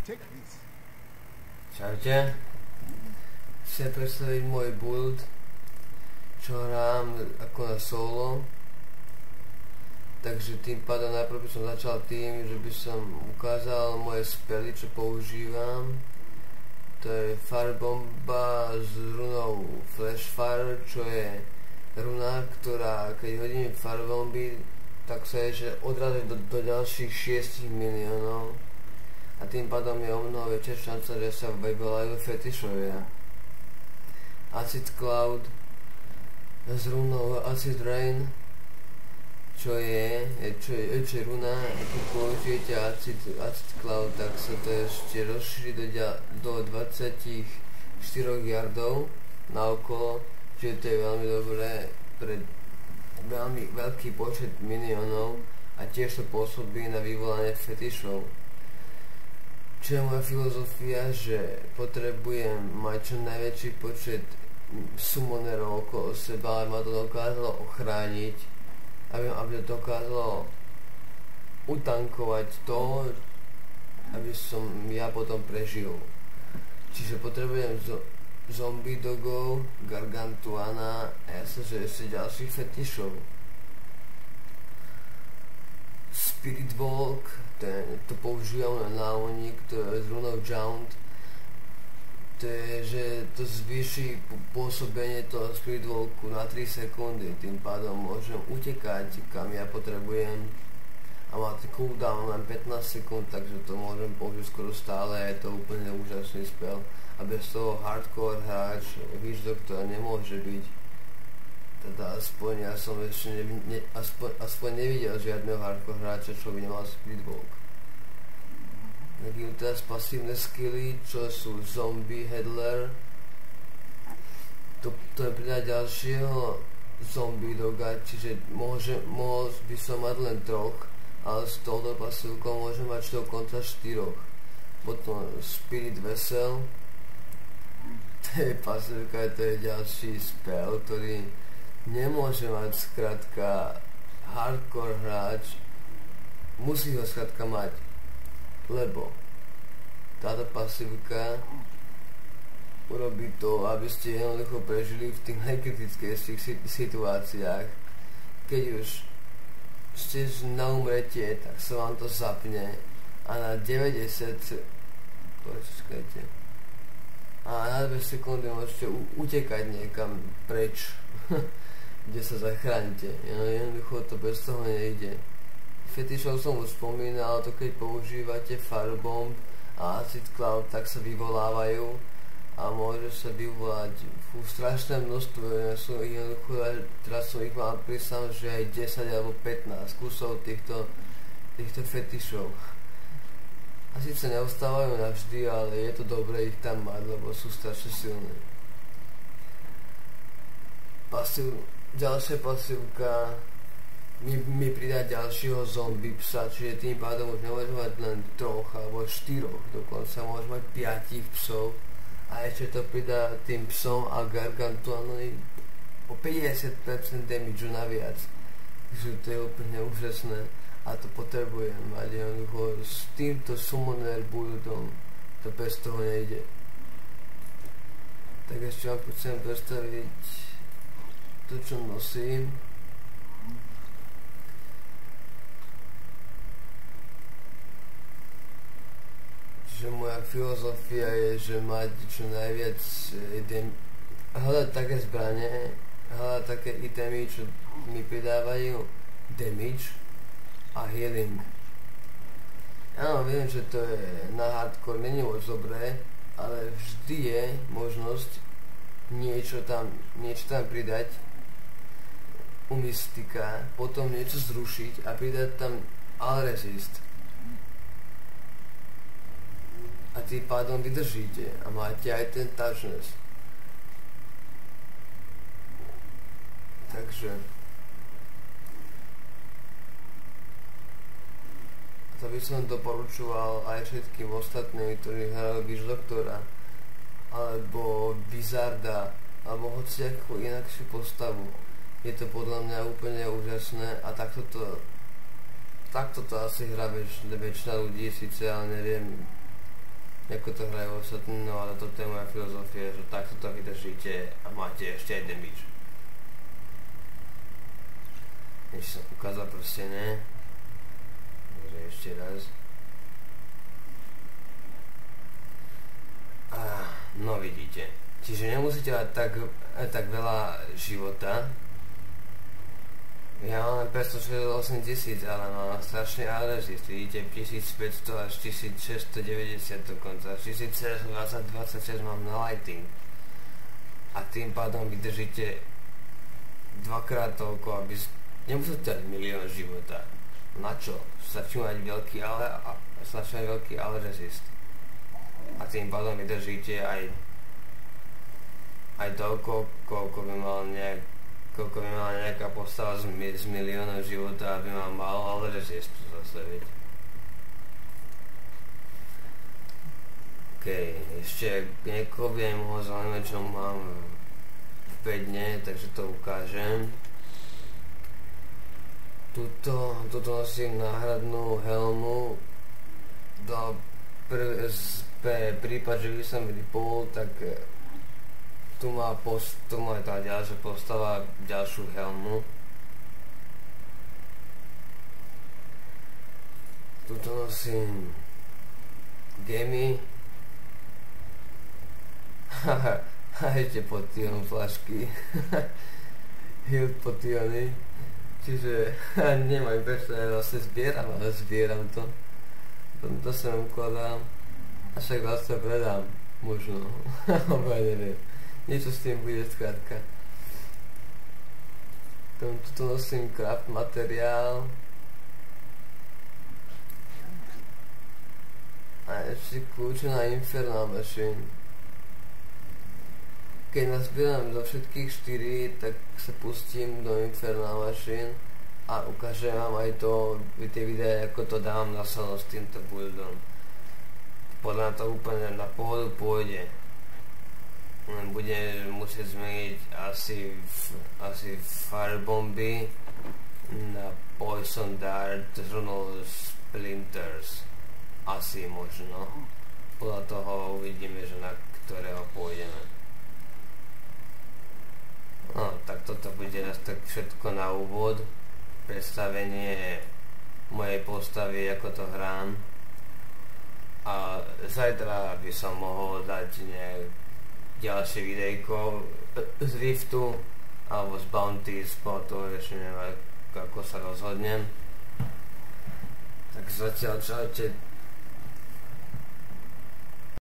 Čaute. Chcem predstaviť môj build, čo hrám ako na solo. Takže tým pádom najprv by som začal tým, že by som ukázal moje spely, čo používam. To je Firebomba s runou Flashfire, čo je runa, ktorá keď hodím Firebomby, tak sa je, že odrazí do ďalších 6 miliónov. A tým pádom je o mnoho väčšia šanca, že sa vyvolajú fetišovia. Acid Cloud s runou Acid Rain, čo je runa, keď použijete Acid Cloud, tak sa to ešte rozšíri do 24 yardov naokolo, čiže to je veľmi dobré pre veľmi veľký počet minionov a tiež to pôsobí na vyvolanie fetišov. Čo je moja filozofia, že potrebujem mať čo najväčší počet summonerov okolo seba, aby ma to dokázalo ochrániť, aby to dokázalo utankovať to, aby som ja potom prežil. Čiže potrebujem zombie dogov, gargantuana a ešte ďalších fetišov. Spirit Walk, to používam na návodník, to je z runou Jaunt. To je, že to zvýši pôsobenie toho Spirit Walku na 3 sekundy, tým pádom môžem utekať kam ja potrebujem a má cooldown len 15 sekúnd, takže to môžem použiť skoro stále, je to úplne úžasný spell a bez toho hardcore hráč Witch Doctor nemôže byť. Teda aspoň ja som ešte aspoň nevidel žiadneho hardcore hráča, čo by nemal Spirit Walk. Takým teraz pasívne skilly, čo sú Zombie Headler. To je pridať ďalšieho zombie doga, čiže mohol by som mať len 3, ale s touto pasívkou môžem mať dokonca 4. Potom Spirit Vessel, to je pasívka, to je ďalší spell, ktorý nemôže mať skrátka hardcore hráč, musí ho skrátka mať, lebo táto pasívka urobí to, aby ste jednoducho prežili v tých najkritickejších situáciách. Keď už ste na umretie, tak sa vám to zapne a na 90 a na 2 sekundy môžete utekať niekam preč kde sa zachránite. Jednoducho to bez toho nejde. Fetišov som už spomínal, to keď používate Firebomb a Acid Cloud, tak sa vyvolávajú a môže sa vyvolať strašné množstvo. Teraz som ich mal prísam, že aj 10 alebo 15 kusov týchto fetišov. A síce neostávajú navždy, ale je to dobré ich tam mať, lebo sú strašne silné. Ďalšia pasívka mi pridá ďalšieho zombie psa, čiže tým pádom už nemôžem mať len 3 alebo 4, dokonca môžem mať 5 psov a ešte to pridá tým psom a gargantuanovi o 50% damage naviac, takže to je úplne úžasné a to potrebujem mať jednoducho s týmto summoner buildom, to bez toho nejde. Tak ešte vám chcem predstaviť to, čo nosím. Čiže moja filozofia je, že mať čo najviac hľadať také zbranie, hľadať také itemy, čo mi pridávajú damage a healing. Áno, viem, že to je na hardcore není moc dobré, ale vždy je možnosť niečo tam pridať u mystika, potom niečo zrušiť a pridať tam all resist. A tým pádom vydržíte a máte aj ten toughness. Takže to by som doporučoval aj všetkým ostatným, ktorí hrajú Witch Doctora alebo Wizarda alebo hociakú inakšiu postavu. Je to podľa mňa úplne úžasné a takto to asi hrá väčšina ľudí, síce, ale neviem ako to hrajú ostatní, no ale toto je moja filozofia, že takto to vydržíte a máte ešte aj damage. Ešte som ukázal proste, ne? Takže ešte raz. No vidíte. Čiže nemusíte mať tak veľa života. Ja mám 568 000, ale mám strašne resist. Vidíte, 1500 až 1690 dokonca. 1726 mám na lighting. A tým pádom vydržíte dvakrát toľko, aby nemusíte mať milión života. Na čo? Stačí mať veľký ale resist. A tým pádom vydržíte aj toľko, koľko by mala nejaká postava z miliónov života, aby ma malo, ale resist zase, viď. Ešte niekoho by aj mohol zaujímať, čo mám v 5 dne, takže to ukážem. Tuto nosím náhradnú helmu do prípad, že by som vypol, tak tu má tá ďalšia postava ďalšiu helmu. Tuto nosím gemy. A ešte potion flašky. Healed potiony. Čiže nemám prečo, ja vlastne zbieram to. Potom to sa ukladám. A však vlastne predám. Možno. Alebo ja neviem. Niečo s tým bude skrátka. Tuto nosím craft materiál. A ešte kľúče na Infernal Machine. Keď nazbieram do všetkých 4, tak sa pustím do Infernal Machine a ukážem vám aj to, tie videá, ako to dávam na solo s týmto buildom. Podľa to úplne na pohodu pôjde. Budem musieť zmeniť asi firebomby na poison dart rovno splinters. Asi možno. Podľa toho uvidíme, že na ktorého pôjdeme. No, tak toto bude nás tak všetko na úvod. Predstavenie mojej postavy, ako to hrám. A zajtra by som mohol dať ďalšie videjko z Riftu alebo z Bounties, po to ešte neviem, ako sa rozhodnem. Tak zatiaľ čaute.